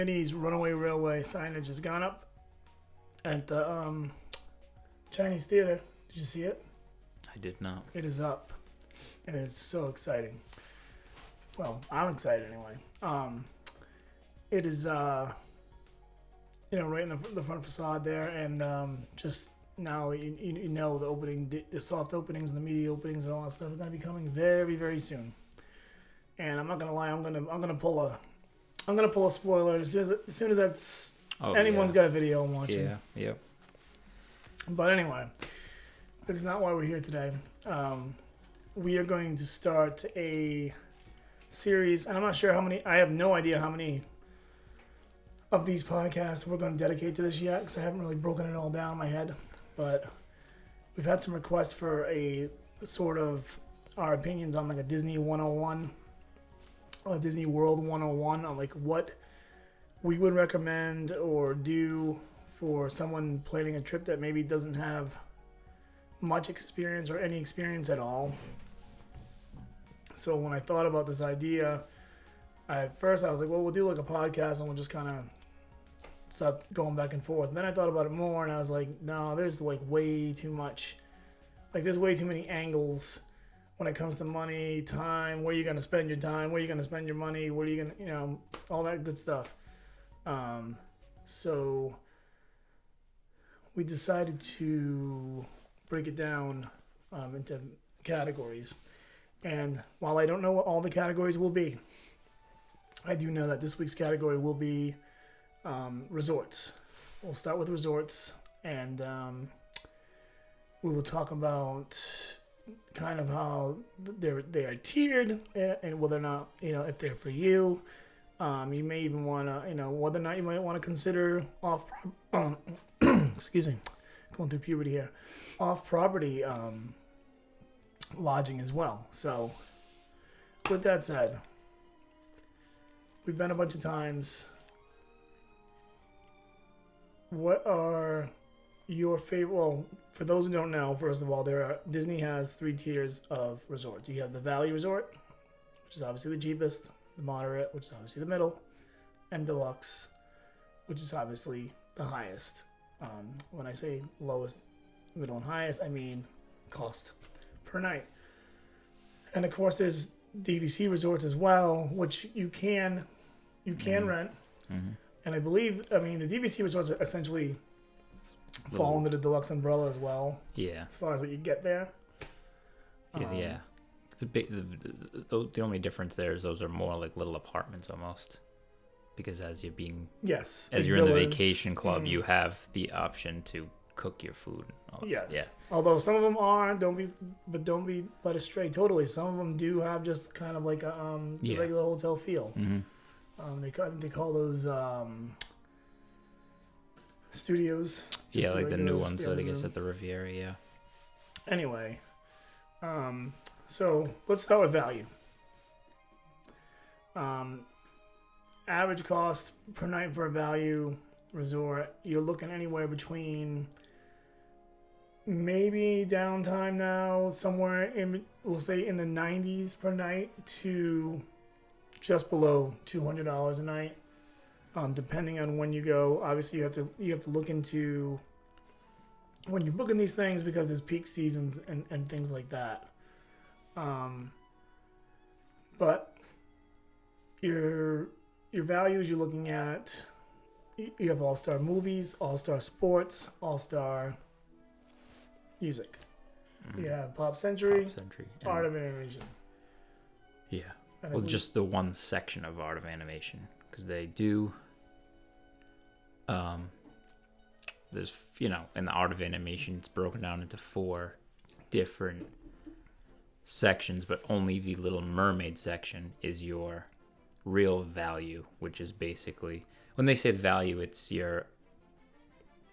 Minnie's Runaway Railway signage has gone up at the Chinese Theater. Did you see it? I did not. It is up. And it's so exciting. Well, I'm excited anyway. It is, right in the front facade there, and just now you know the opening, the soft openings and the media openings and all that stuff are going to be coming very, very soon. And I'm not gonna lie, I'm gonna pull a spoiler as soon as that's anyone's got a video I'm watching. Yeah, yeah. But anyway, that's not why we're here today. We are going to start a series, and I'm not sure how many. I have no idea how many of these podcasts we're going to dedicate to this yet, because I haven't really broken it all down in my head. But we've had some requests for a sort of our opinions on like a Disney 101. Disney World 101 on like what we would recommend or do for someone planning a trip that maybe doesn't have much experience or any experience at all. So when I thought about this idea, at first I was like, well, we'll do like a podcast and we'll just kind of start going back and forth. And then I thought about it more and I was like, no, there's like way too much. Like there's way too many angles when it comes to money, time, where you're going to spend your time, where you're going to spend your money, where you're going to, all that good stuff. So we decided to break it down into categories. And while I don't know what all the categories will be, I do know that this week's category will be resorts. We'll start with resorts, and we will talk about kind of how they are tiered and whether or not, if they're for you. You may even want to, whether or not you might want to consider excuse me, going through puberty here, off-property lodging as well. So with that said, we've been a bunch of times. What are your favorite? Well, for those who don't know, first of all, Disney has 3 tiers of resorts. You have the Value Resort, which is obviously the cheapest, the Moderate, which is obviously the middle, and Deluxe, which is obviously the highest. When I say lowest, middle, and highest, I mean cost per night. And of course, there's DVC resorts as well, which you can rent. Mm-hmm. And I believe, the DVC resorts are essentially fall under the Deluxe umbrella as well. Yeah. As far as what you get there. Yeah. It's a big. The only difference there is those are more like little apartments almost, because as you're in the vacation club, you have the option to cook your food. Yes. Yeah. Although some of them are, don't be led astray totally. Some of them do have just kind of like a regular hotel feel. Mm-hmm. They call those studios. Yeah, like the new ones, I guess, at the Riviera, yeah. Anyway, so let's start with value. Average cost per night for a value resort, you're looking anywhere between maybe downtime now, somewhere we'll say in the 90s per night to just below $200 a night. Depending on when you go. Obviously, you have to look into when you're booking these things, because there's peak seasons and things like that. But your values, you're looking at, you have All-Star Movies, All-Star Sports, All-Star Music. You have Pop Century, Art of Animation. Yeah. Well, just the one section of Art of Animation, because they do. There's, in the Art of Animation, it's broken down into 4 different sections, but only the Little Mermaid section is your real value, which is basically, when they say the value, it's you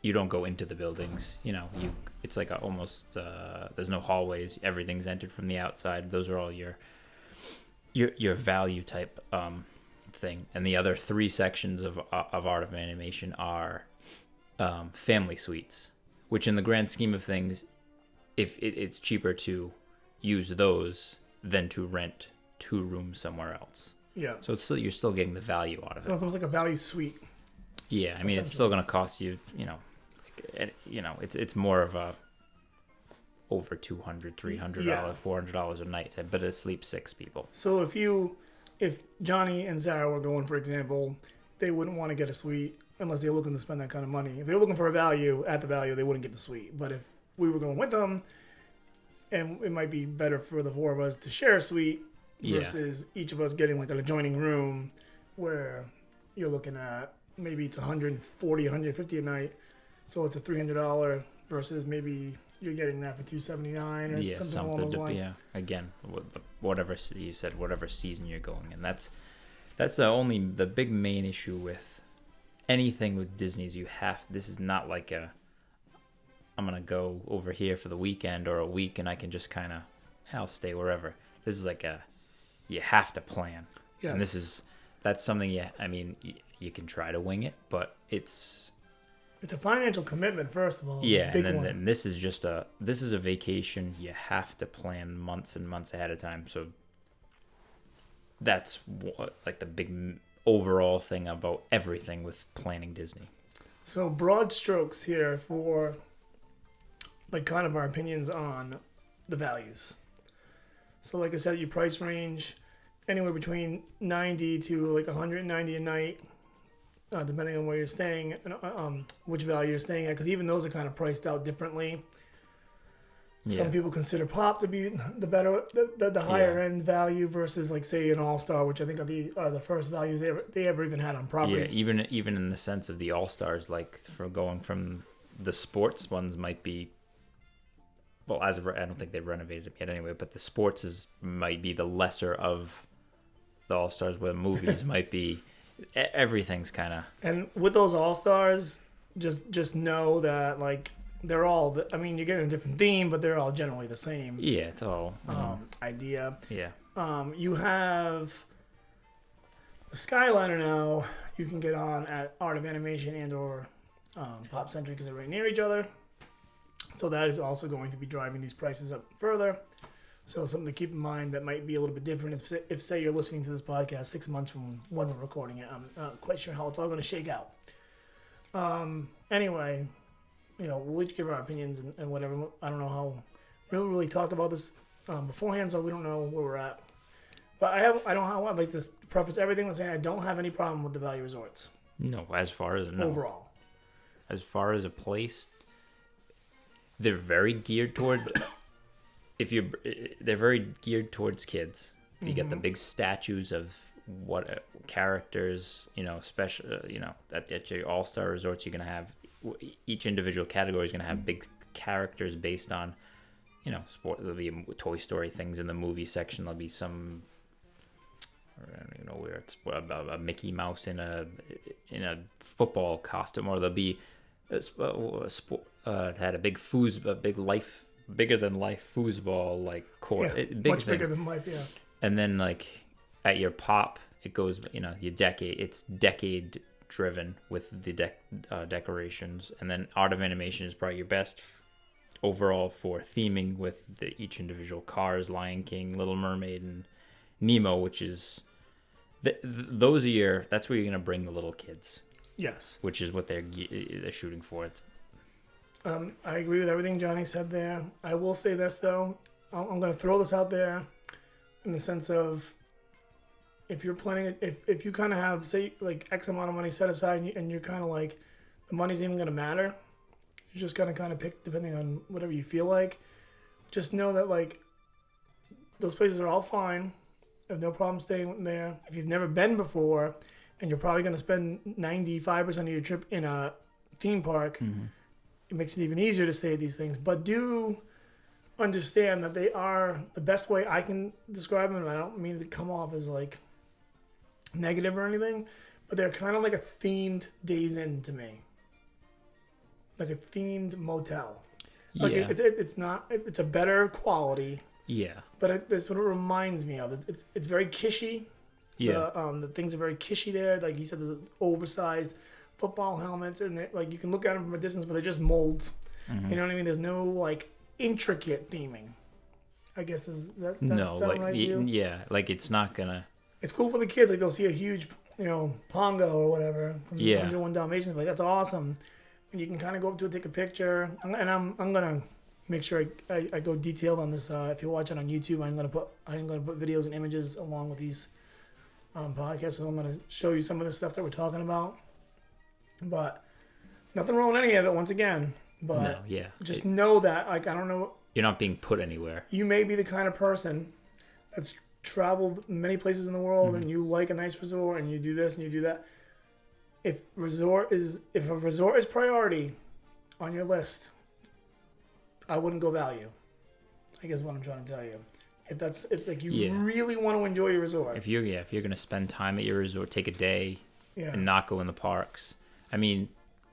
don't go into the buildings, it's like almost, there's no hallways, everything's entered from the outside. Those are all your value type thing. And the other 3 sections of Art of Animation are family suites, which in the grand scheme of things, if it's cheaper to use those than to rent 2 rooms somewhere else. Yeah. So it's still you're still getting the value out of So it. it's almost like a value suite. Yeah, I mean it's still going to cost you, it's more of a over $200, $300, Yeah. $400 a night, but it sleeps 6 people. So if Johnny and Sarah were going, for example, they wouldn't want to get a suite unless they're looking to spend that kind of money. If they're looking for a value at the value, they wouldn't get the suite. But if we were going with them, and it might be better for the 4 of us to share a suite Yeah. versus each of us getting like an adjoining room where you're looking at maybe it's 140, 150 a night. So it's a $300 versus maybe you're getting that for $279 or something along those lines. Yeah, again, whatever you said, whatever season you're going in. That's the big main issue with anything with Disney is this is not like I'm going to go over here for the weekend or a week and I can just kind of, I'll stay wherever. This is like you have to plan. Yes. And that's something, you can try to wing it, but it's a financial commitment, first of all. yeah, Big and one. then this is a vacation you have to plan months and months ahead of time. So that's like the big overall thing about everything with planning Disney. So broad strokes here for like kind of our opinions on the values. So like I said, your price range anywhere between 90 to like 190 a night, depending on where you're staying and which value you're staying at, because even those are kind of priced out differently. Yeah. Some people consider Pop to be the higher end value versus like say an All Star, which I think are the first values they ever even had on property. Yeah, even in the sense of the All Stars, like for going from the sports ones might be. Well, I don't think they've renovated it yet anyway, but the sports might be the lesser of the All Stars, where movies might be. Everything's kind of. And with those All Stars, just know that like they're all. You're getting a different theme, but they're all generally the same. Yeah, it's all idea. Yeah. You have the Skyliner now. You can get on at Art of Animation and or Pop Century because they're right near each other. So that is also going to be driving these prices up further. So something to keep in mind that might be a little bit different if say you're listening to this podcast 6 months from when we're recording it. I'm not quite sure how it's all going to shake out. Anyway, we'll each give our opinions and whatever. I don't know how we haven't really talked about this beforehand, so we don't know where we're at. But I'd like to preface everything with saying I don't have any problem with the value resorts. No, Overall. As far as a place, they're very geared toward. They're very geared towards kids. You get the big statues of what characters, special, at your all-star resorts, you're gonna have each individual category is gonna have big characters based on, sport. There'll be Toy Story things in the movie section. There'll be some. I don't even know where it's a Mickey Mouse in a football costume, or there'll be a sport had a big bigger than life foosball like court, Much bigger than life, yeah. And then like at your Pop, it goes, your decade. It's decade driven with the decorations, and then Art of Animation is probably your best overall for theming with each individual Cars, Lion King, Little Mermaid, and Nemo, which is that's where you're gonna bring the little kids. Yes. Which is what they're shooting for. It's I agree with everything Johnny said there. I will say this though, I'm going to throw this out there in the sense of if you're planning, if you kind of have say like X amount of money set aside and you're kind of like the money's even going to matter, you're just going to kind of pick depending on whatever you feel like. Just know that like those places are all fine. I have no problem staying there. If you've never been before and you're probably going to spend 95% of your trip in a theme park, it makes it even easier to stay at these things. But do understand that they are the best way I can describe them. And I don't mean to come off as like negative or anything, but they're kind of like a themed Days Inn to me. Like a themed motel. Like yeah. It's a better quality. Yeah. But that's what it reminds me of. It's very kishy. Yeah. The things are very kishy there. Like you said, the oversized football helmets, and like you can look at them from a distance, but they're just molds. You know what I mean? There's no like intricate theming. I guess does that sound right to you? Yeah, like it's not gonna. it's cool for the kids. Like they'll see a huge, Pongo or whatever from Yeah. 101 Dalmatians. Like that's awesome, and you can kind of go up to it, take a picture. And I'm gonna make sure I go detailed on this. If you're watching on YouTube, I'm gonna put videos and images along with these podcasts. So I'm gonna show you some of the stuff that we're talking about. But nothing wrong with any of it. Once again, but No, yeah. just know that like I don't know. You're not being put anywhere. You may be the kind of person that's traveled many places in the world Mm-hmm. and you like a nice resort and you do this and you do that. If a resort is priority on your list, I wouldn't go value. I guess what I'm trying to tell you. If you Yeah. really want to enjoy your resort. If you're gonna spend time at your resort, take a day Yeah. and not go in the parks. I mean,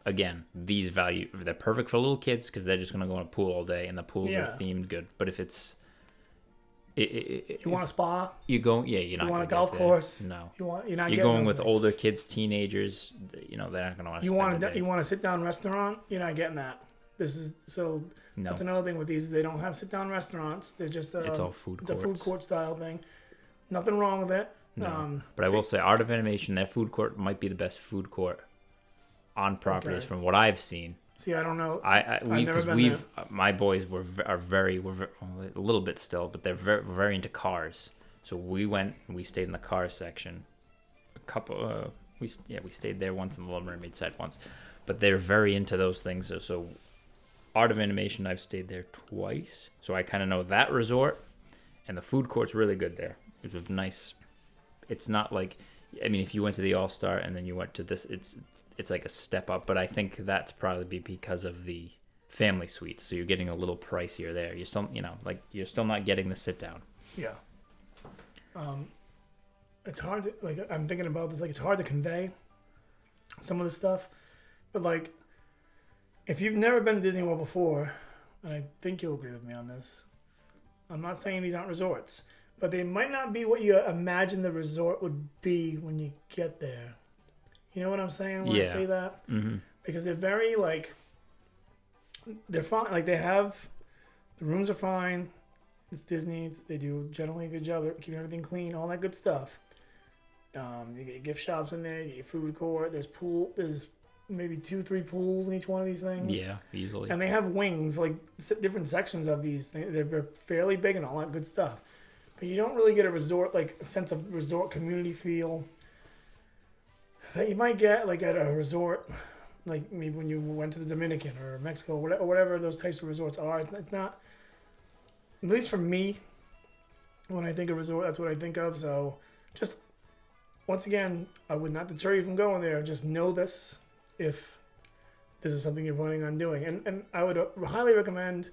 again, they're perfect for little kids because they're just gonna go in a pool all day and the pools Yeah. are themed good. But if it's You want a spa? you're not You want gonna a golf get there. course? No, You're not you're getting going those with things. older kids, teenagers. They're not gonna want to. You want a sit down restaurant? You're not getting that. No, That's another thing with these. They don't have sit down restaurants. They're just it's all food it's a courts. food court style thing. Nothing wrong with it. No. But I will say, Art of Animation, their food court might be the best food court on properties Okay. from what I've seen. See, I don't know. Because never been we've my boys are very a little bit still, but they're very into cars. So we went and we stayed in the car section. We stayed there once in the Little Mermaid side once, but they're very into those things. So Art of Animation, I've stayed there twice, so I kind of know that resort, and the food court's really good there. It was nice. It's not like, I mean, if you went to the All Star and then you went to this, it's like a step up, but I think that's probably because of the family suite. So you're getting a little pricier there. You're still, you're still not getting the sit down. Yeah. It's hard to I'm thinking about this. It's hard to convey some of the stuff, but if you've never been to Disney World before, and I think you'll agree with me on this, I'm not saying these aren't resorts, but they might not be what you imagine the resort would be when you get there. You know what I'm saying when I Yeah. say that? Mm-hmm. Because they're very they're fine. They have the rooms are fine. It's Disney. They do generally a good job of keeping everything clean, all that good stuff. You get your gift shops in there. You get your food court. There's maybe 2-3 pools in each one of these things. Yeah, easily. And they have wings, different sections of these things. They're fairly big and all that good stuff. But you don't really get a sense of resort community feel that you might get at a resort, maybe when you went to the Dominican or Mexico or whatever those types of resorts are. It's not, at least for me, when I think of resort, that's what I think of. So just, once again, I would not deter you from going there. Just know this if this is something you're planning on doing. And I would highly recommend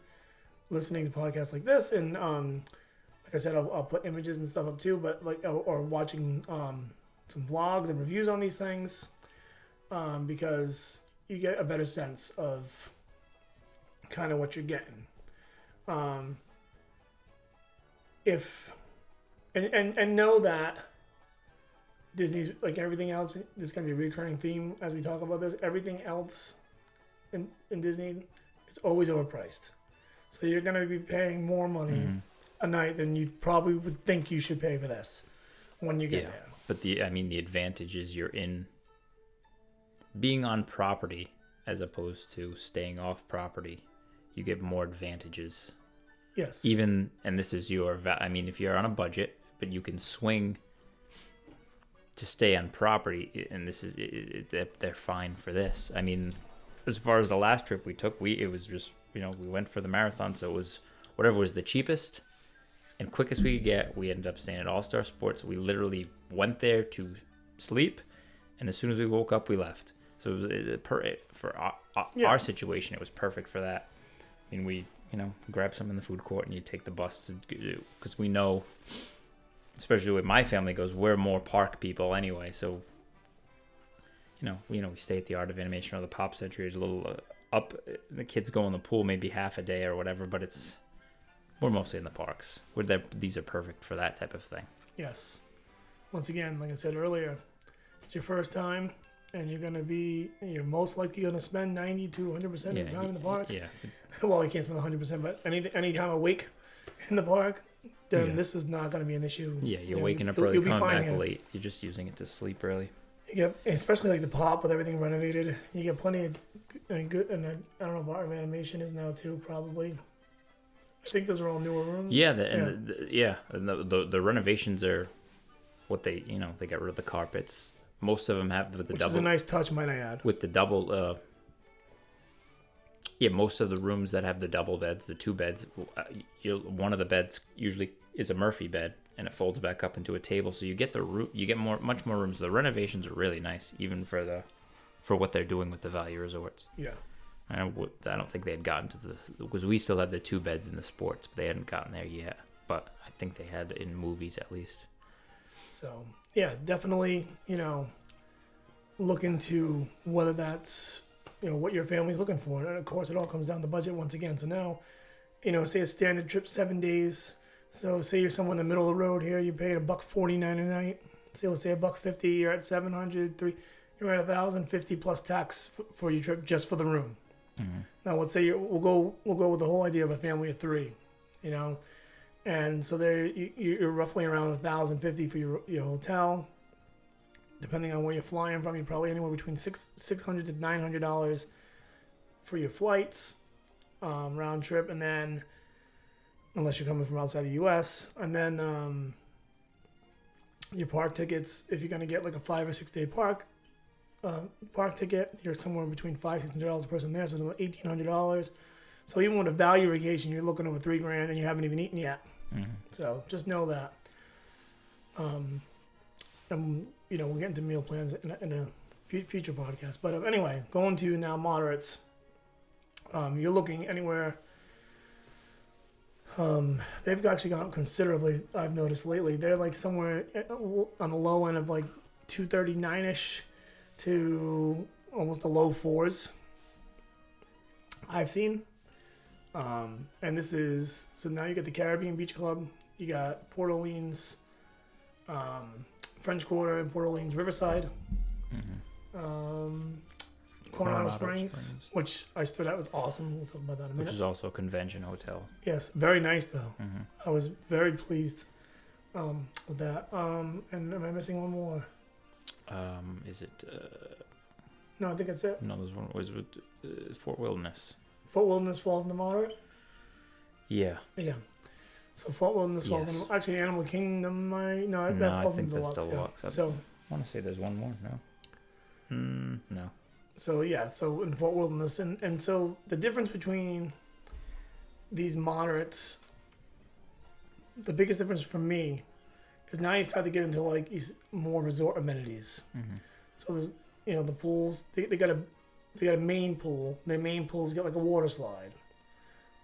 listening to podcasts like this. And like I said, I'll put images and stuff up too, but or watching some vlogs and reviews on these things, because you get a better sense of kind of what you're getting. And know that Disney's everything else. This is gonna be a recurring theme as we talk about this. Everything else in Disney is always overpriced, so you're gonna be paying more money a night than you probably would think you should pay for this when you get there. But the advantage is you're in being on property as opposed to staying off property. You get more advantages. Yes. And this is if you're on a budget, but you can swing to stay on property, and this is they're fine for this. I mean, as far as the last trip we took, it was just we went for the marathon, so it was whatever was the cheapest and quickest we could get. We ended up staying at All Star Sports. We literally went there to sleep, and as soon as we woke up, we left. So for our situation, it was perfect for that. I mean, we grab some in the food court, and you take the bus to, because we know, especially with my family goes, we're more park people anyway. So we stay at the Art of Animation or the Pop Century. It's a little up. The kids go in the pool maybe half a day or whatever, but we're mostly in the parks. These are perfect for that type of thing. Yes. Once again, like I said earlier, it's your first time, and you're most likely going to spend 90 to 100% of the time in the park. Yeah. Well, you can't spend 100%, but any time a week in the park, then Yeah. this is not going to be an issue. Yeah, you're You know, waking up you'll- early, you'll be coming fine back here. late. You're just using it to sleep early. You get, especially like the pop with everything renovated. You get plenty of good, and I don't know if Art of Animation is now too. Probably, I think those are all newer rooms. Yeah, and the renovations are what they they got rid of the carpets. Most of them have with the which double is a nice touch, might I add. with the double. Yeah, most of the rooms that have the double beds, the two beds, one of the beds usually is a Murphy bed, and it folds back up into a table. So you get much more rooms. The renovations are really nice, even for what they're doing with the Value Resorts. Yeah. I don't think they had gotten to because we still had the two beds in the sports, but they hadn't gotten there yet. But I think they had in movies at least. So yeah, definitely, look into whether that's what your family's looking for, and of course it all comes down to budget once again. So now, say a standard trip 7 days. So say you're somewhere in the middle of the road here, you're paying $149 a night. So let's say $150, you're at 700, you're at $1,050 plus tax for your trip just for the room. Mm-hmm. Now let's say we'll go with the whole idea of a family of 3, and so there you're roughly around $1,050 for your hotel. Depending on where you're flying from, you're probably anywhere between $600 to $900 for your flights, round trip, and then unless you're coming from outside the U.S. and then your park tickets. If you're gonna get like a 5 or 6 day park ticket, you're somewhere between $500-$600 a person there, so $1,800. So even with a value vacation, you're looking over $3,000 and you haven't even eaten yet. Mm-hmm. So just know that. And we'll get into meal plans in a future podcast. But anyway, going to now moderates. You're looking anywhere. They've actually gone up considerably. I've noticed lately. They're like somewhere on the low end of like $239ish to almost the low $4s. I've seen. And this is so now you got the Caribbean Beach Club. You got Port Orleans. French Quarter and Port Orleans Riverside, Coronado Springs, which I stood at was awesome. We'll talk about that in a minute. Which is also a convention hotel. Yes, very nice though. Mm-hmm. I was very pleased with that. And am I missing one more? Is it? No, I think that's it. No, there's one. Was with Fort Wilderness. Fort Wilderness falls in the moderate. Yeah. Yeah. So Fort Wilderness falls in. Actually, Animal Kingdom. That falls in think that's deluxe. deluxe. Yeah. So I want to say there's one more. No. No. So yeah, so in Fort Wilderness, and so the difference between these moderates, the biggest difference for me, is now you start to get into like more resort amenities. Mm-hmm. So there's the pools. They got a main pool. Their main pool's got like a water slide.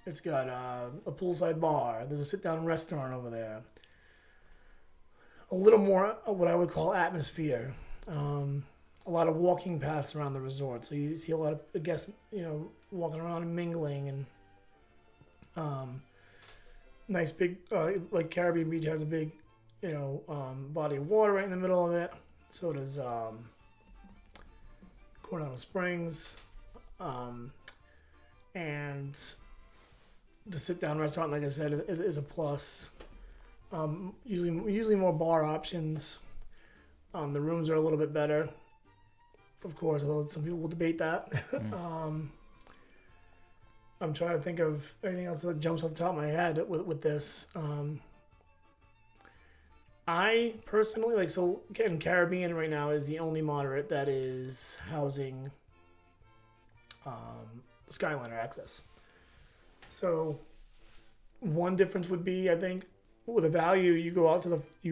It's got a poolside bar. There's a sit-down restaurant over there. A little more what I would call atmosphere. A lot of walking paths around the resort. So you see a lot of guests, walking around and mingling. And nice big, like Caribbean Beach has a big, body of water right in the middle of it. So does Coronado Springs. And the sit-down restaurant, like I said, is a plus. Usually more bar options. The rooms are a little bit better, of course, although some people will debate that. Mm. I'm trying to think of anything else that jumps off the top of my head with this. I personally in Caribbean right now is the only moderate that is housing Skyliner access. So one difference would be, I think, with the Value, you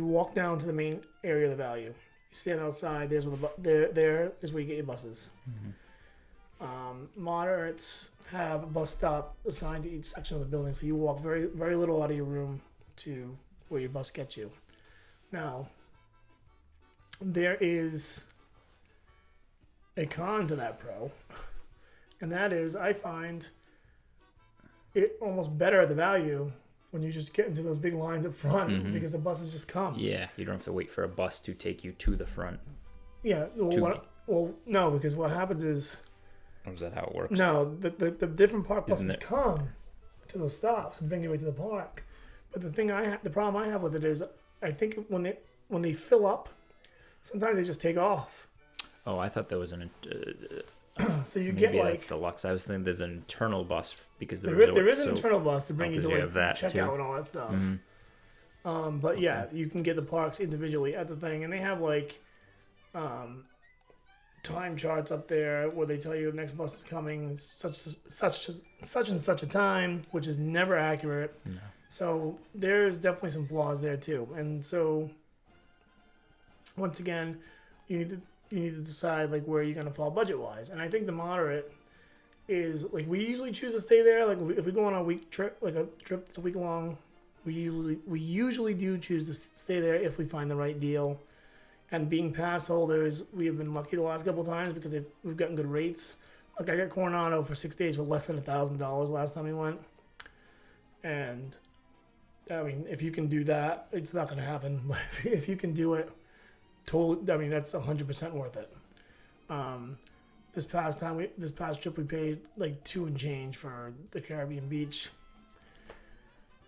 walk down to the main area of the Value. You stand outside. There is where you get your buses. Mm-hmm. Moderates have a bus stop assigned to each section of the building, so you walk very, very little out of your room to where your bus gets you. Now, there is a con to that, pro, and that is I find it almost better at the Value when you just get into those big lines up front because the buses just come. Yeah, you don't have to wait for a bus to take you to the front. Yeah, no, because what happens is... Or is that how it works? No, the different park buses come to those stops and bring you right to the park. But the problem I have with it is, I think when they fill up, sometimes they just take off. Oh, I thought there was an. So you Maybe get like that's deluxe. I was thinking there's an internal bus because there is an internal bus to bring you to because you like have that, check too. out and all that stuff. Mhm. But yeah, you can get the parks individually at the thing, and they have like time charts up there where they tell you the next bus is coming such and such a time, which is never accurate. No. So there's definitely some flaws there too. And so once again, you need to decide like where you're gonna fall budget wise. And I think the moderate is like we usually choose to stay there. Like if we go on a week trip, like a trip that's a week long, we usually do choose to stay there if we find the right deal. And being pass holders, we have been lucky the last couple of times because we've gotten good rates. Like I got Coronado for 6 days for less than $1,000 last time we went. And I mean, if you can do that, it's not going to happen. But if you can do it, that's 100% worth it. This past trip, we paid like $2 and change for the Caribbean beach.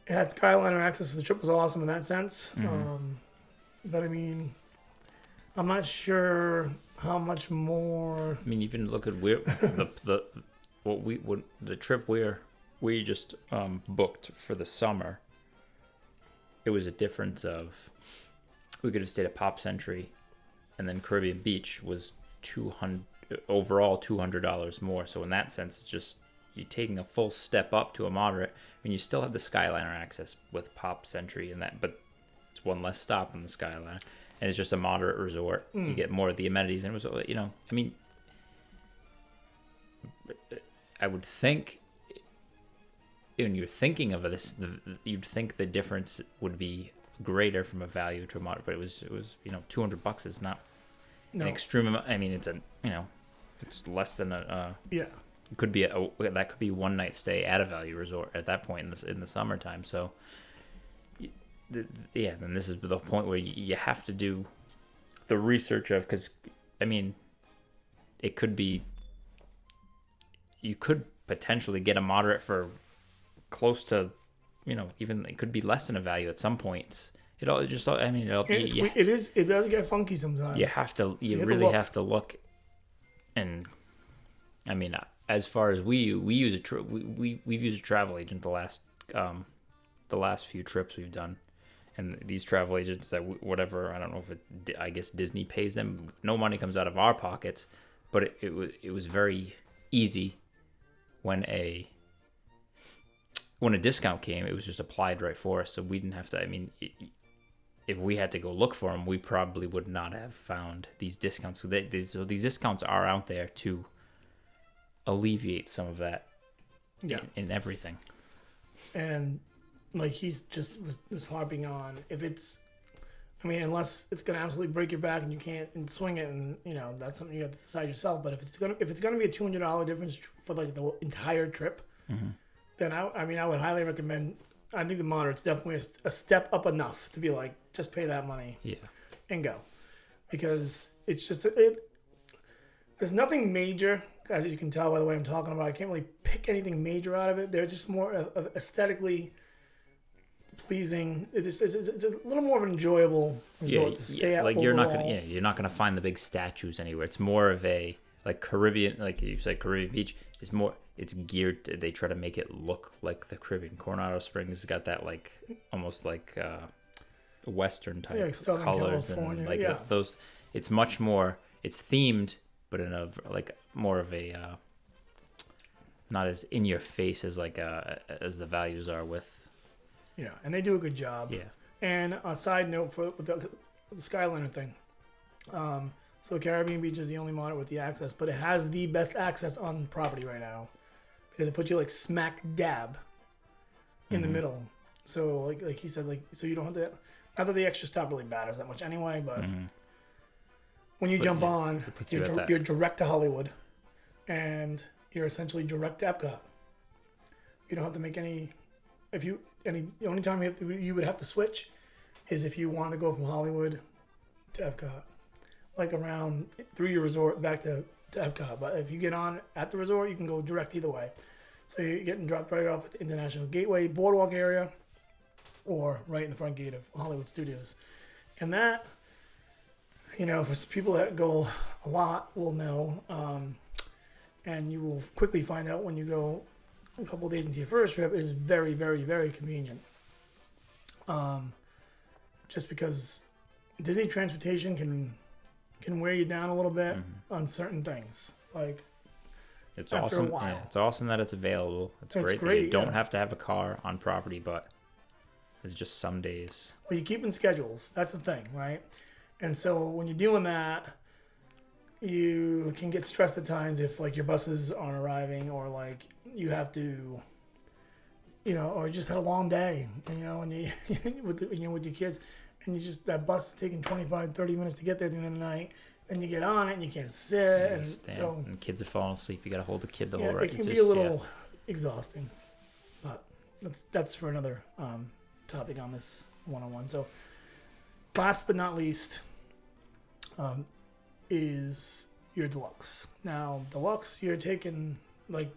It had Skyliner access, so the trip was awesome in that sense. But I mean, I'm not sure how much more. I mean, even look at where the trip we just booked for the summer. It was a difference of we could have stayed at Pop Century, and then Caribbean Beach was $200 more. So in that sense, it's just you're taking a full step up to a moderate. I mean, you still have the Skyliner access with Pop Century and that, but it's one less stop on the Skyliner. And it's just a moderate resort. You get more of the amenities, and it was, I mean, I would think when you're thinking of this, you'd think the difference would be greater from a value to a moderate, but it was $200 is not an extreme amount. I mean, it's it's less than yeah. It could be that could be one night stay at a value resort at that point in the summertime. So. Yeah, then this is the point where you have to do the research of, because I mean, it could be you could potentially get a moderate for close to, even it could be less than a value at some points. It does get funky sometimes. You really have to look, and I mean, as far as we've used a travel agent the last few trips we've done. And these travel agents that whatever, I don't know I guess Disney pays them. No money comes out of our pockets, but it was very easy when a discount came. It was just applied right for us, so we didn't have to. I mean, if we had to go look for them, we probably would not have found these discounts. So these discounts are out there to alleviate some of that. Yeah. In everything. And. Like he's just was harping on unless it's gonna absolutely break your back and you can't swing it, and that's something you have to decide yourself. But if it's gonna be a $200 difference for like the entire trip, then I would highly recommend. I think the moderate's definitely a step up enough to be like just pay that money, and go, because it's just there's nothing major, as you can tell by the way I'm talking about. I can't really pick anything major out of it. They're just more of aesthetically pleasing. It's a little more of an enjoyable resort to stay at. Like overall. You're not gonna find the big statues anywhere. It's more of a like Caribbean, like you said, Caribbean Beach is more. It's geared. They try to make it look like the Caribbean. Coronado Springs has got that like almost like Western type colors California, and like those. It's much more. It's themed, but in a like more of a not as in your face as like as the values are with. Yeah, and they do a good job. Yeah. And a side note with the Skyliner thing. So Caribbean Beach is the only moderate with the access, but it has the best access on property right now because it puts you like smack dab in the middle. So like he said, like so you don't have to. Not that the extra stop really matters that much anyway, but when you jump on, you're direct to Hollywood, and you're essentially direct to Epcot. You don't have to make any. The only time you would have to switch is if you want to go from Hollywood to Epcot, like around through your resort back to Epcot. But if you get on at the resort, you can go direct either way. So you're getting dropped right off at the International Gateway Boardwalk area, or right in the front gate of Hollywood Studios. And that, for people that go a lot will know, and you will quickly find out when you go a couple of days into your first trip, is very, very, very convenient. Just because Disney transportation can wear you down a little bit on certain things. Like, It's after a awesome. while. Yeah, it's awesome that it's available. It's great. That great, you don't yeah. have to have a car on property, but it's just some days. Well, you keep in schedules. That's the thing, right? And so when you're doing that, you can get stressed at times if like your buses aren't arriving, or like you have to, or you just had a long day, and you with your kids, and that bus is taking 25, 30 minutes to get there at the end of the night. Then you get on it and you can't sit, and so and kids are falling asleep. You got to hold the kid the yeah, whole ride. it can be a little exhausting. But that's for another topic on this one-on-one. So last but not least is your deluxe. Now, deluxe, you're taking, like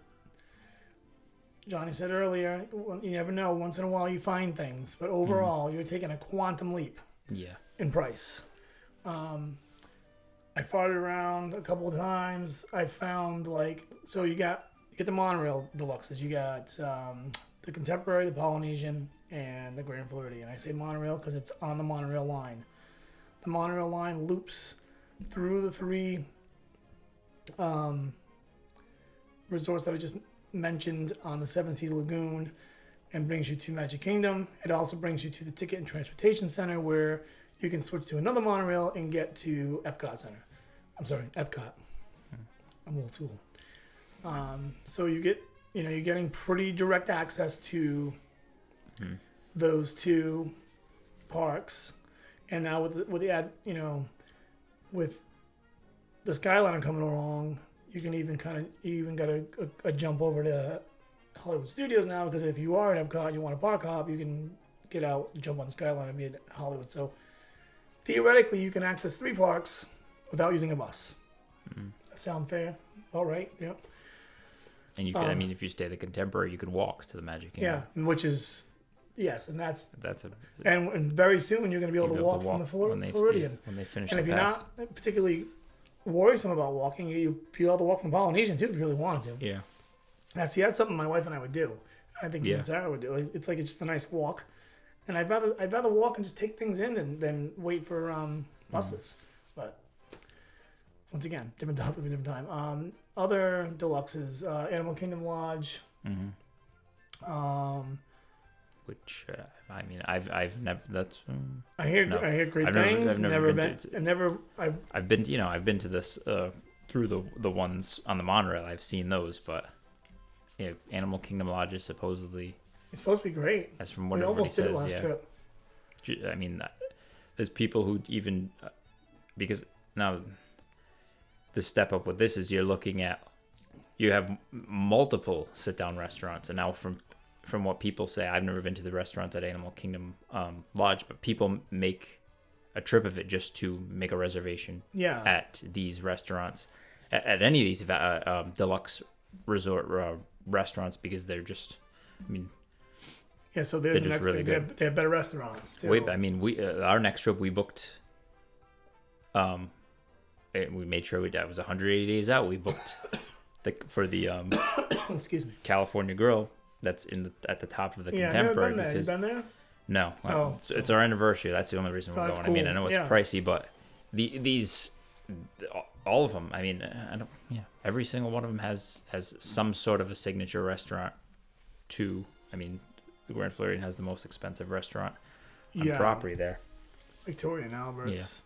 Johnny said earlier, you never know. Once in a while you find things. But overall, you're taking a quantum leap in price. I farted around a couple of times. I found you get the monorail deluxes. You got the Contemporary, the Polynesian, and the Grand Floridian. I say monorail because it's on the monorail line. The monorail line loops through the three resorts that I just mentioned on the Seven Seas Lagoon and brings you to Magic Kingdom. It also brings you to the Ticket and Transportation Center, where you can switch to another monorail and get to Epcot Center. I'm sorry, Epcot. I'm old school. So you're getting pretty direct access to those two parks. And now with the Skyliner coming along, you can even got a jump over to Hollywood Studios now, because if you are in Epcot and you want a park hop, you can get out, jump on the Skyliner, and be in Hollywood. So theoretically, you can access 3 parks without using a bus. That sound fair? All right. Yep. And you could, if you stay at the Contemporary, you could walk to the Magic Kingdom. Yeah, which is and that's a. And very soon you're going to be able to walk from the Floridian. When they finish And the if you're path. not particularly worrisome about walking, you'll be able to walk from Polynesian too if you really wanted to. Yeah. That's something my wife and I would do. I think even Sarah would do. It's just a nice walk, and I'd rather walk and just take things in than wait for buses. But once again, different topic, different time. Other deluxes, Animal Kingdom Lodge. Which I've never. That's. I hear great things. I've been to this through the ones on the monorail. I've seen those, but Animal Kingdom Lodge is supposedly. It's supposed to be great. That's from what we everybody almost did says. it last trip. There's people who even because now the step up with this is you have multiple sit down restaurants, and now from what people say, I've never been to the restaurants at Animal Kingdom Lodge, but people make a trip of it just to make a reservation at these restaurants, at any of these deluxe resort restaurants, because they're just, so there's they're just really good. They have better restaurants too. We our next trip we booked, we made sure that was 180 days out. We booked for the excuse me, California Grill. That's at the top of the Contemporary. Because you been there? No. It's our anniversary. That's the only reason we're going. Cool. I know it's pricey, but these all of them. Every single one of them has some sort of a signature restaurant. The Grand Floridian has the most expensive restaurant on property there. Victoria and Albert's,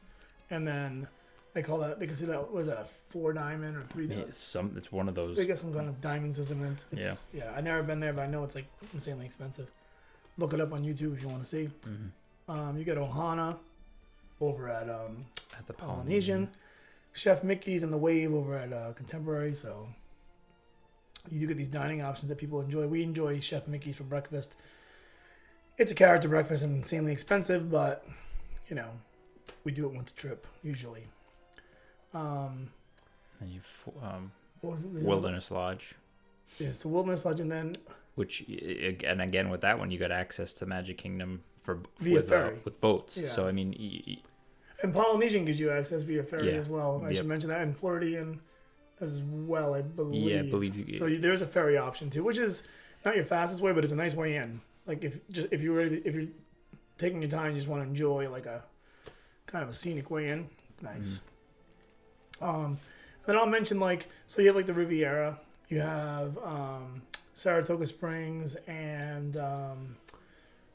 and then they consider that, was that a 4 diamond or 3 diamond? It's one of those. They get some kind of diamond system. And I've never been there, but I know it's insanely expensive. Look it up on YouTube if you want to see. You got Ohana over at the Polynesian, Chef Mickey's and the Wave over at Contemporary. So you do get these dining options that people enjoy. We enjoy Chef Mickey's for breakfast. It's a character breakfast and insanely expensive, but we do it once a trip usually. And Wilderness Lodge. Yeah, so Wilderness Lodge, and then which again with that one you got access to Magic Kingdom Via ferry. with boats. Yeah. So I mean, And Polynesian gives you access via ferry Yeah. as well. I Yep. should mention that, and Floridian as well, I believe. Yeah, I believe you- So there's a ferry option too, which is not your fastest way, but it's a nice way in. Like if you're taking your time, you just want to enjoy like a kind of a scenic way in. Nice. Then I'll mention so you have like the Riviera, you have Saratoga Springs, and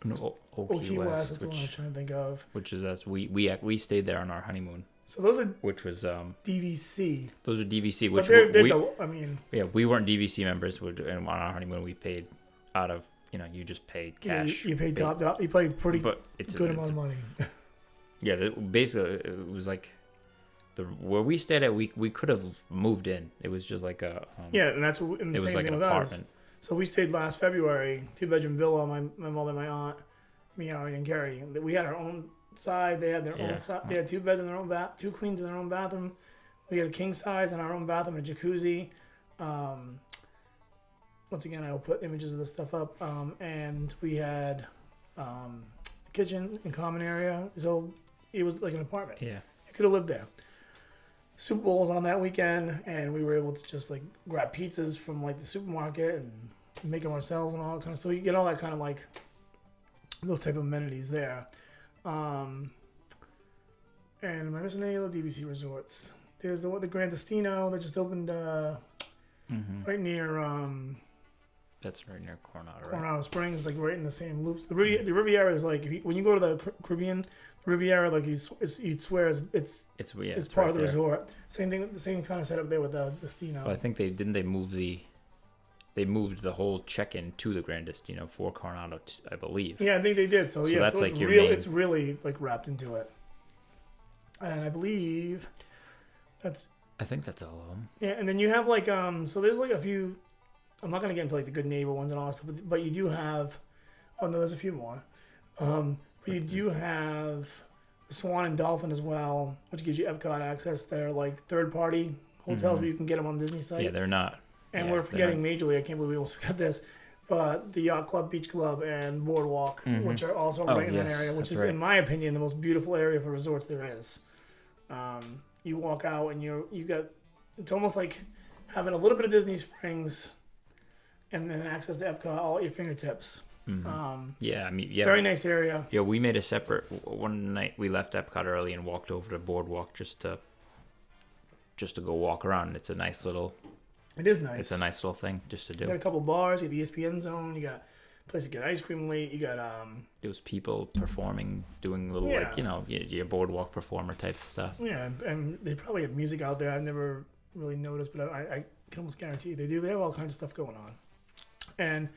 Key Key West. That's West, the one I was trying to think of. which is us. We stayed there on our honeymoon, So those are which was DVC. those are DVC. But Which we we weren't DVC members. And on our honeymoon we paid out of you just paid cash. You paid top dollar. You paid pretty but it's good amount of money. Yeah, basically it was like where we stayed at. We could have moved in. It was just like a Yeah, and that's what, and the it same was like thing an with us. apartment. So we stayed last February, 2-bedroom villa. My mother, my aunt, me, Ari, and Carrie. We had our own side. They had their Yeah. own side. They had 2 beds in their own bath, 2 queens in their own bathroom. We had a king size in our own bathroom, a jacuzzi. Once again, I'll put images of this stuff up. And we had a kitchen and common area. So it was like an apartment. Yeah. You could have lived there. Super Bowl was on that weekend, and we were able to just like grab pizzas from like the supermarket and make them ourselves and all that kind of stuff. You get all that kind of like those type of amenities there. And am I missing any other DVC resorts? There's the Grand Destino that just opened right near That's right near Coronado. Right? Coronado Springs, like right in the same loops. The Riviera is like when you go to the Caribbean, the Riviera, like you'd swear it's It's part right of the there. resort. Same thing, the same kind of setup there with the Destino. Well, I think they moved the whole check-in to the Grand Destino for Coronado, I believe. Yeah, I think they did. So yeah, that's so like it's your real. main- It's really like wrapped into it. And I believe that's I think that's all of them. yeah. And then you have like so there's like a few. I'm not gonna get into like the good neighbor ones and all that stuff, but you do have. Oh no, there's a few more. But you do have the Swan and Dolphin as well, which gives you Epcot access. They're like third-party hotels where you can get them on the Disney site. Yeah, they're not. And yeah, we're they're forgetting majorly. I can't believe we almost forgot this. But the Yacht Club, Beach Club, and Boardwalk, which are also Oh, right in that yes, area, which that's is, right. in my opinion, the most beautiful area for resorts there is. You walk out and you got, it's almost like having a little bit of Disney Springs and then access to Epcot all at your fingertips. Yeah, I mean, yeah. Very nice area. Yeah, we made a separate one night. We left Epcot early and walked over to Boardwalk just to go walk around. It's a nice little. It is nice. It's a nice little thing just to You got a do. couple bars. You got the ESPN zone. You got a place to get ice cream late. You got Those people performing, doing little Yeah. your Boardwalk performer type stuff. yeah, and they probably have music out there. I've never really noticed, but I can almost guarantee they do. They have all kinds of stuff going on. And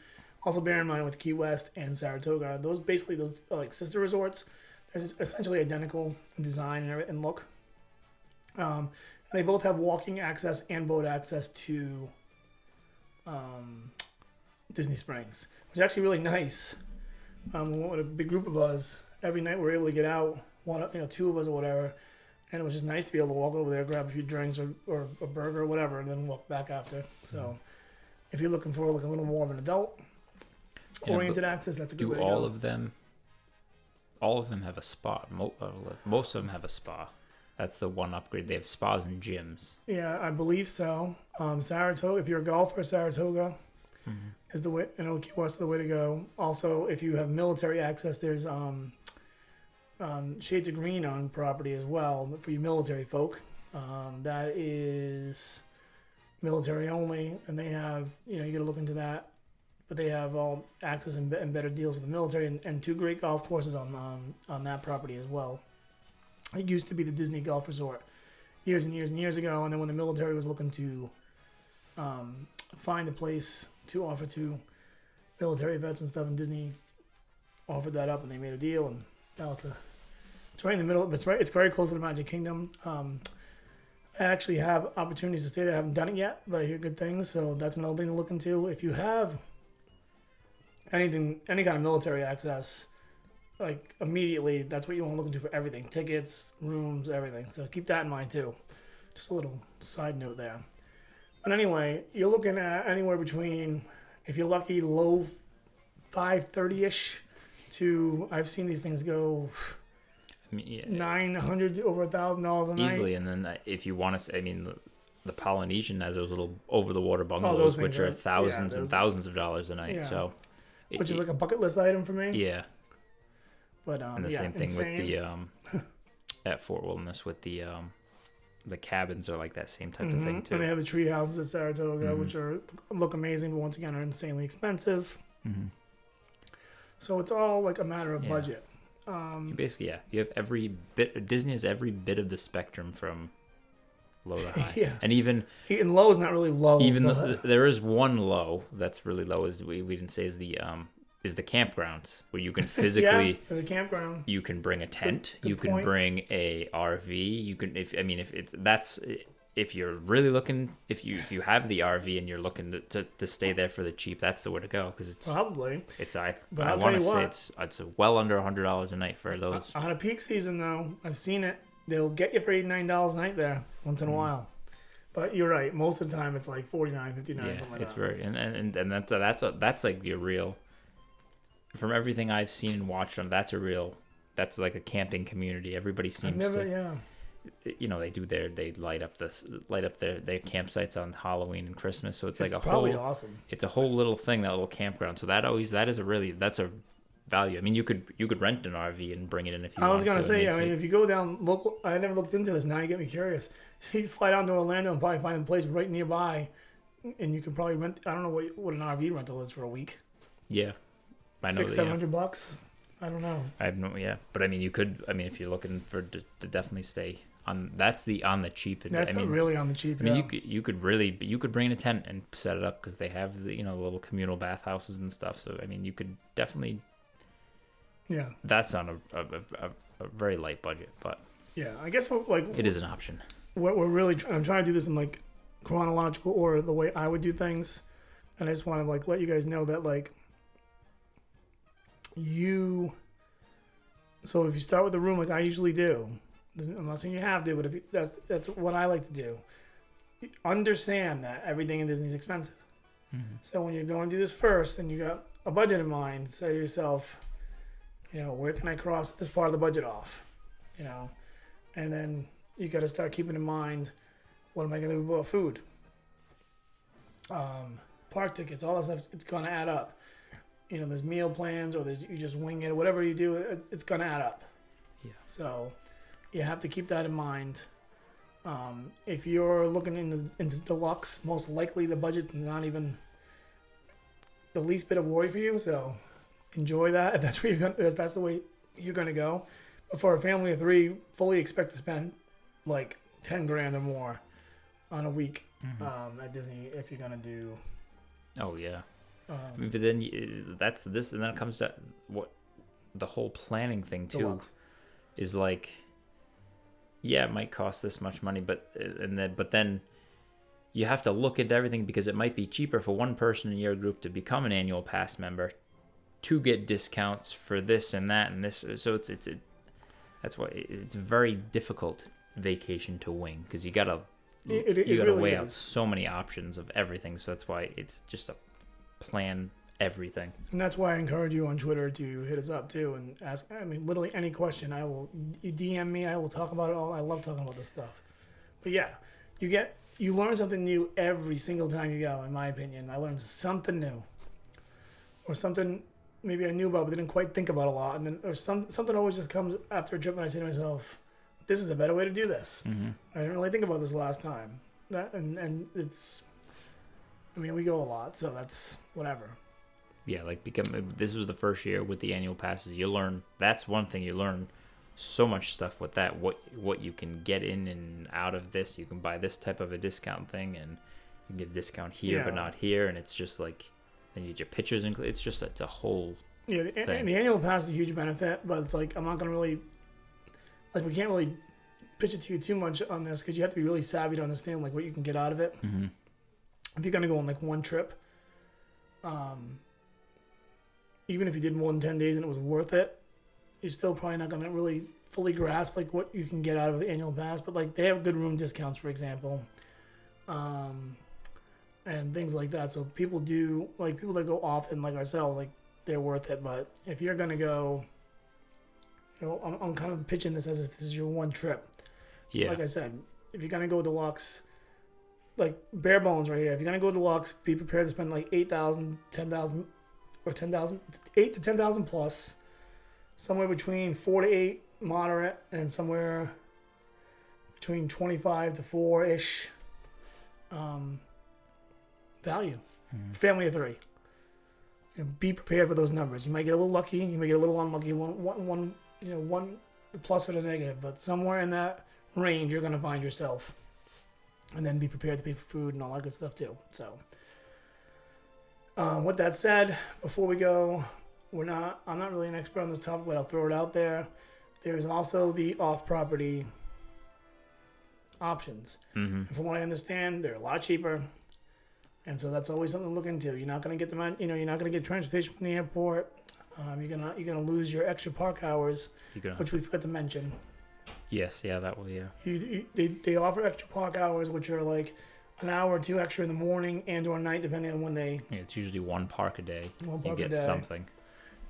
also bear in mind with Key West and Saratoga, those are like sister resorts. They're essentially identical in design and look. And they both have walking access and boat access to Disney Springs, which is actually really nice. With a big group of us, every night we're able to get out, two of us or whatever, and it was just nice to be able to walk over there, grab a few drinks or a burger or whatever, and then walk back after. So, if you're looking for like a little more of an adult oriented access, that's a good way Do to all go. of them? All of them have a spa. Most of them have a spa. That's the one upgrade. They have spas and gyms. Yeah, I believe so. Saratoga, if you're a golfer, Saratoga is the way. Key West is the way to go. Also, if you have military access, there's Shades of Green on property as well for you military folk. That is military only, and they have you got to look into that. But they have all access and better deals with the military, and 2 great golf courses on that property as well. It used to be the Disney Golf Resort years and years and years ago, and then when the military was looking to find a place to offer to military vets and stuff, and Disney offered that up, and they made a deal, and now it's right in the middle. It's very close to the Magic Kingdom. I actually have opportunities to stay there. I haven't done it yet, but I hear good things, so that's another thing to look into. If you have any kind of military access, like immediately, that's what you want to look into for everything: tickets, rooms, everything. So keep that in mind too. Just a little side note there. But anyway, you're looking at anywhere between, if you're lucky, low 530-ish to I've seen these things go I mean, yeah, $900 to over $1,000 a night. easily. And then if you want to, I mean, the Polynesian has those little over the water bungalows, those things which are are- thousands yeah, and those- thousands of dollars a night. Yeah. So, Which is like a bucket list item for me. yeah. But And the yeah, same thing insane. with the at Fort Wilderness with the cabins are like that same type of thing Mhm. too. And they have the tree houses at Saratoga, Mhm. which are look amazing, but once again are insanely expensive. Mm-hmm. So it's all like a matter of Yeah. budget. Basically, yeah, you have every bit. Disney has every bit of the spectrum from low to high. Yeah. And even And low is not really low. but- there is one low that's really low. Is we didn't say is the campgrounds where you can physically. yeah, there's a campground. You can bring a tent. good you can point. bring a RV. You can if you're really looking, if you have the RV and you're looking to stay there for the cheap, that's the way to go because it's Probably. I I'll want tell to you say what. it's well under $100 a night for those. On a peak season, though, I've seen it. They'll get you for $89 a night there once in a while. But you're right. Most of the time, it's like $49, $59, Yeah, something like it's that. very and that's like your real. From everything I've seen and watched on, that's like a camping community. Everybody I've seems never, to. yeah. They light up their campsites on Halloween and Christmas, so it's like a Probably whole awesome. it's a whole little thing, that little campground. So that's a value. I mean, you could rent an RV and bring it in if you I was wanted gonna to. say, I it's mean, like- if you go down local, I never looked into this. Now you get me curious. You fly down to Orlando and probably find a place right nearby, and you can probably rent. I don't know what an RV rental is for a week. yeah, I know that, yeah. $600-700. I don't know. I have no, yeah, but I mean, you could. I mean, if you're looking for to definitely stay on, that's on the cheap. And That's I mean, really on the cheap. I mean, yeah. you could bring a tent and set it up because they have the little communal bathhouses and stuff. So I mean, you could definitely. Yeah, That's on a very light budget, but yeah. I guess what it is an option. what we're really I'm trying to do this in like chronological order, the way I would do things, and I just want to like let you guys know that like you. So if you start with the room like I usually do, I'm not saying you have to, but if you, that's what I like to do. Understand that everything in Disney is expensive. So when you're going to do this first, and you got a budget in mind, say to yourself, where can I cross this part of the budget off? And then you got to start keeping in mind, what am I going to do about food? Park tickets, all that stuff, it's going to add up. There's meal plans, or you just wing it, whatever you do, it's going to add up. Yeah. So you have to keep that in mind. If you're looking into deluxe, most likely the budget's not even the least bit of worry for you. So enjoy that. If that's where that's the way you're gonna go. But for a family of 3, fully expect to spend like $10,000 or more on a week at Disney if you're gonna do. Oh yeah. I mean, but then that's this, and then it comes to what the whole planning thing too Deluxe. is like. Yeah, it might cost this much money, but then you have to look into everything because it might be cheaper for one person in your group to become an annual pass member, to get discounts for this and that and this. So that's why it's a very difficult vacation to wing because you gotta It gotta really weigh out is. so many options of everything. So that's why it's just a plan everything. And that's why I encourage you on Twitter to hit us up too and ask. I mean, literally any question, you DM me. I will talk about it all. I love talking about this stuff. But yeah, you learn something new every single time you go. In my opinion, I learned something new, or something maybe I knew about but didn't quite think about a lot. And then something always just comes after a trip, and I say to myself, "This is a better way to do this." I didn't really think about this last time. And it's. I mean, we go a lot, so that's whatever. Yeah, this was the first year with the annual passes. You learn, that's one thing, you learn so much stuff with that. What you can get in and out of this. You can buy this type of a discount thing, and you can get a discount here but not here. And it's just like, then you get your pictures, and it's a whole Yeah, thing. the annual pass is a huge benefit, but it's like I'm not gonna really, like, we can't really pitch it to you too much on this because you have to be really savvy to understand like what you can get out of it. If you're gonna go on like one trip, even if you did more than 10 days and it was worth it, you're still probably not gonna really fully grasp like what you can get out of the annual pass. But like they have good room discounts, for example, and things like that. So people that go often, like ourselves, like they're worth it. But if you're gonna go, I'm kind of pitching this as if this is your one trip. Yeah. Like I said, if you're gonna go deluxe, like bare bones right here. If you're gonna go deluxe, be prepared to spend like 8,000, 10,000, or 10,000, 8 to 10,000 plus. Somewhere between 4 to 8 moderate, and somewhere between 25 to 4 ish. Value. Family of 3. And be prepared for those numbers. You might get a little lucky. You might get a little unlucky. One the plus or the negative, but somewhere in that range, you're gonna find yourself. And then be prepared to pay for food and all that good stuff too. So, with that said, before we go, I'm not really an expert on this topic, but I'll throw it out there. There's also the off-property options. And from what I understand, they're a lot cheaper. And so that's always something to look into. You're not going to get them, you're not going to get transportation from the airport. You're gonna lose your extra park hours, which we forgot to mention. Yes, yeah, that will, yeah. They offer extra park hours, which are like an hour or two extra in the morning and or night, depending on when they. Yeah, it's usually one park a day. One you park get a day. something.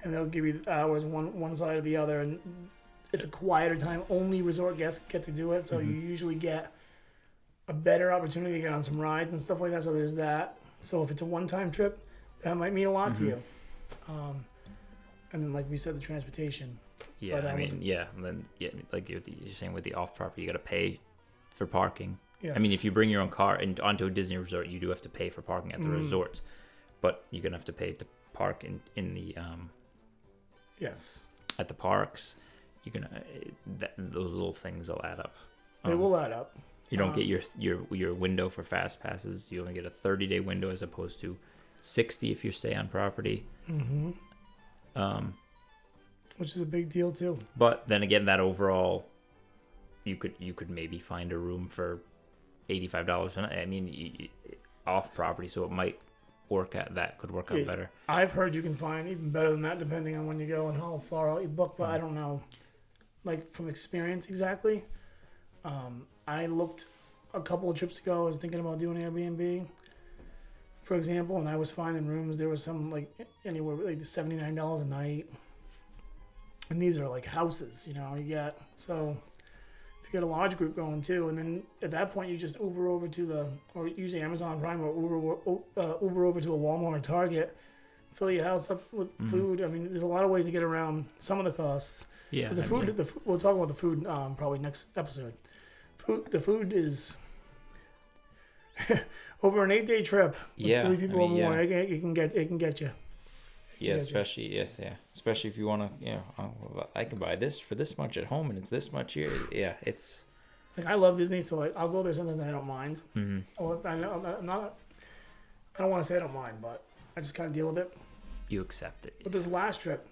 And they'll give you hours one side or the other, and it's a quieter time. Only resort guests get to do it, so you usually get a better opportunity to get on some rides and stuff like that. So there's that. So if it's a one-time trip, that might mean a lot to you. And then, like we said, the transportation. Yeah, But, I mean, yeah, and then like you're saying with the off-property, you got to pay for parking. Yes. I mean, if you bring your own car onto a Disney resort, you do have to pay for parking at the resorts, but you're gonna have to pay to park in the yes, at the parks. You're gonna those little things will add up. they will add up. You don't get your window for fast passes. You only get a 30-day window as opposed to 60 if you stay on property. Which is a big deal too. But then again, that overall, you could maybe find a room for $85 a night. I mean, off property, so it might work out. That could work out better. I've heard you can find even better than that, depending on when you go and how far out you book. But I don't know, like from experience exactly. I looked a couple of trips ago. I was thinking about doing Airbnb, for example, and I was finding rooms. There was some like anywhere like $79 a night. And these are like houses, you get, so if you get a large group going too, and then at that point you just Uber over to or use Amazon Prime or Uber over to a Walmart or Target, fill your house up with food. I mean, there's a lot of ways to get around some of the costs. Yeah. Because we'll talk about the food probably next episode. The food is over an 8-day trip with 3 people or more. It can get you. Yeah, especially especially if you want to, I can buy this for this much at home and it's this much here. Yeah, it's like I love Disney, so I'll go there sometimes and I don't mind. Or I don't want to say I don't mind, but I just kind of deal with it. You accept it. But this last trip,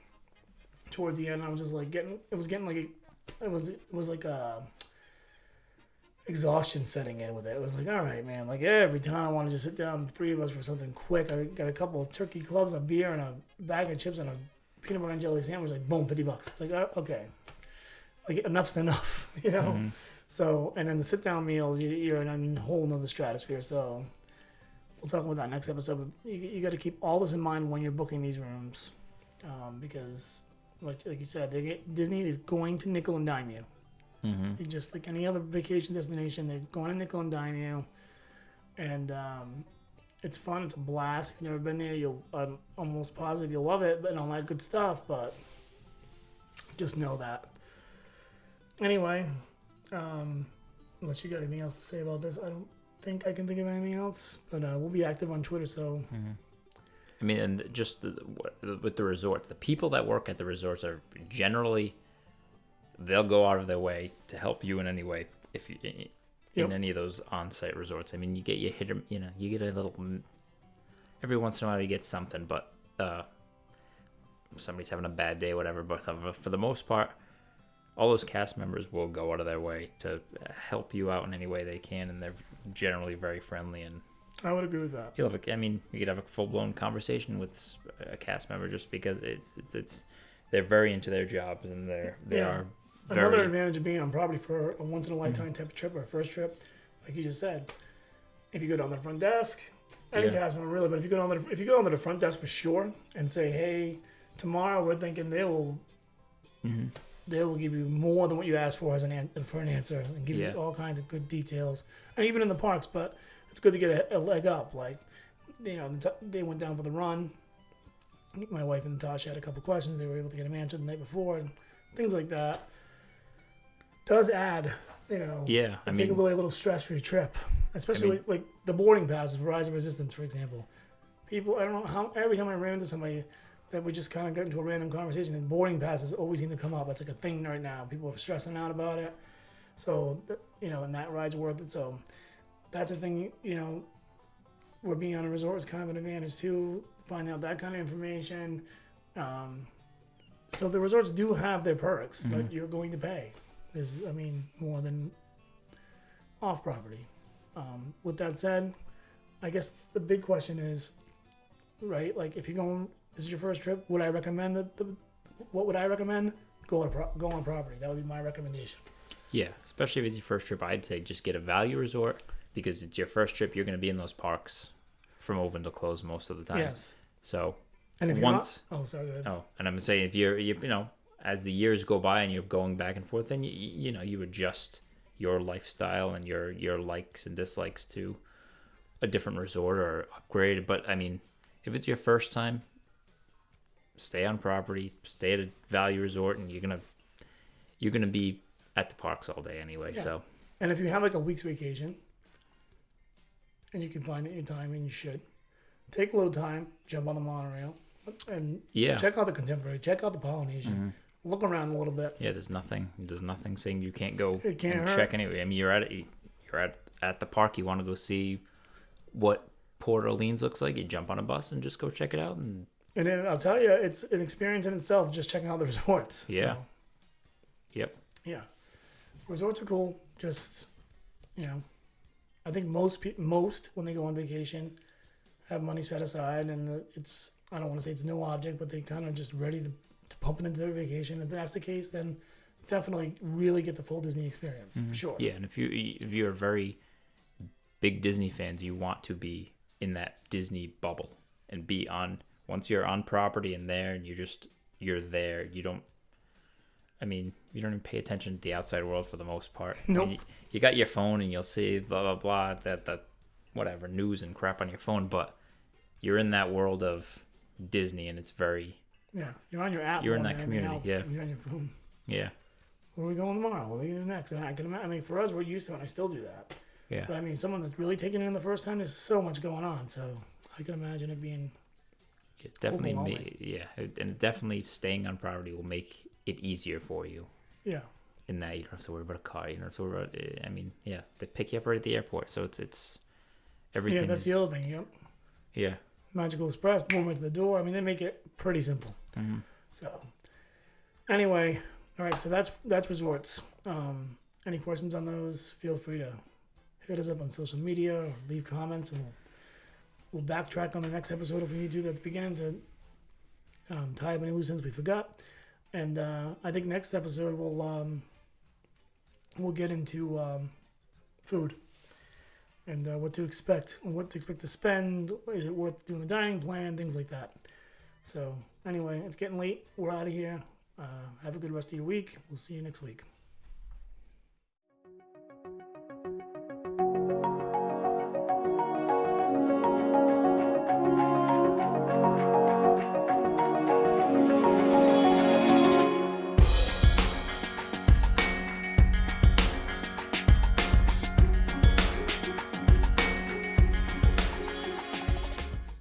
towards the end, I was just like it was like a exhaustion setting in with it. It was like, all right, man, like every time I want to just sit down, 3 of us for something quick. I got a couple of turkey clubs, a beer, and a bag of chips, and a peanut butter and jelly sandwich. Like, boom, $50. It's like, okay, like enough's enough, So, and then the sit down meals, you're in a whole nother stratosphere. So, we'll talk about that next episode. But you got to keep all this in mind when you're booking these rooms, because, like you said, Disney is going to nickel and dime you. Just like any other vacation destination, they're going to nickel and dime you, and it's fun. It's a blast. If you've never been there, I'm almost positive you'll love it, and all that good stuff. But just know that. Anyway, unless you got anything else to say about this, I don't think I can think of anything else. But we'll be active on Twitter, so. I mean, and just with the resorts, the people that work at the resorts are generally. They'll go out of their way to help you in any way if you in any of those on-site resorts. I mean, you get you get a little every once in a while you get something, but somebody's having a bad day, whatever. But for the most part, all those cast members will go out of their way to help you out in any way they can, and they're generally very friendly. And I would agree with that. you could have a full-blown conversation with a cast member just because it's they're very into their jobs and they are. Another advantage of being on property for a once-in-a-lifetime type of trip or a first trip, like you just said, if you go down the front desk, any Yeah. cast member really, but if you go onto the front desk for sure and say, hey, tomorrow we're thinking Mm-hmm. they will give you more than what you asked for for an answer and give Yeah. you all kinds of good details, and even in the parks. But it's good to get a leg up. Like, they went down for the run. My wife and Natasha had a couple questions. They were able to get them answered the night before, and things like that. Does add, Yeah, I take mean, away a little stress for your trip, especially like the boarding passes for Rise of Resistance, for example. People, I don't know how every time I ran into somebody that we just kind of got into a random conversation, and boarding passes always seem to come up. It's like a thing right now. People are stressing out about it. So, and that ride's worth it. So, that's a thing, where being on a resort is kind of an advantage too. Find out that kind of information. So the resorts do have their perks, but you're going to pay. There's, more than off property. With that said, I guess the big question is, right? Like, if you're going, this is your first trip, would I recommend what would I recommend? Go on property. That would be my recommendation. yeah, especially if it's your first trip, I'd say just get a value resort because it's your first trip. You're going to be in those parks from open to close most of the time. Yes. So And if once, you're not, sorry, go ahead. and I'm saying if you're as the years go by and you're going back and forth, then you adjust your lifestyle and your likes and dislikes to a different resort or upgrade. But I mean, if it's your first time, stay on property, stay at a value resort, and you're gonna be at the parks all day anyway. Yeah. So And if you have like a week's vacation, and you can find it in your time, and you should take a little time, jump on the monorail, and yeah, check out the Contemporary, check out the Polynesian, look around a little bit. yeah. There's nothing saying you can't go It can't and hurt. check anyway. I mean, you're at the park. You want to go see what Port Orleans looks like. You jump on a bus and just go check it out. And And then I'll tell you, it's an experience in itself just checking out the resorts. Yeah. So, yep, yeah. Resorts are cool. Just, I think most when they go on vacation have money set aside, and it's, I don't want to say it's no object, but they kind of just ready to pump it into their vacation. If that's the case, then definitely really get the full Disney experience for sure. yeah. And if you're very big Disney fans, you want to be in that Disney bubble and be on. Once you're on property and there, and you're there. You don't even pay attention to the outside world for the most part. Nope. I mean, you got your phone and you'll see blah blah blah that whatever news and crap on your phone, but you're in that world of Disney, and it's very Yeah, you're on your app. You're in more that than community, anything else. yeah. You're on your phone. yeah Where are we going tomorrow? What are we going to do next? And I can imagine, for us, we're used to it, and I still do that. yeah. But someone that's really taking it in the first time, there's so much going on. So I can imagine it being, It definitely overwhelming. and definitely staying on property will make it easier for you. yeah. In that you don't have to worry about a car. You don't have to worry about. They pick you up right at the airport, so it's everything. Yeah, that's the other thing. Yep. Yeah. Magical Express, boom, right to the door. They make it pretty simple. Mm-hmm. So anyway, all right. So that's resorts. Any questions on those? Feel free to hit us up on social media or leave comments, and we'll backtrack on the next episode if we need to at the beginning to tie up any loose ends we forgot. And I think next episode we'll get into food and what to expect to spend. Is it worth doing a dining plan? Things like that. So anyway, it's getting late. We're out of here. Have a good rest of your week. We'll see you next week.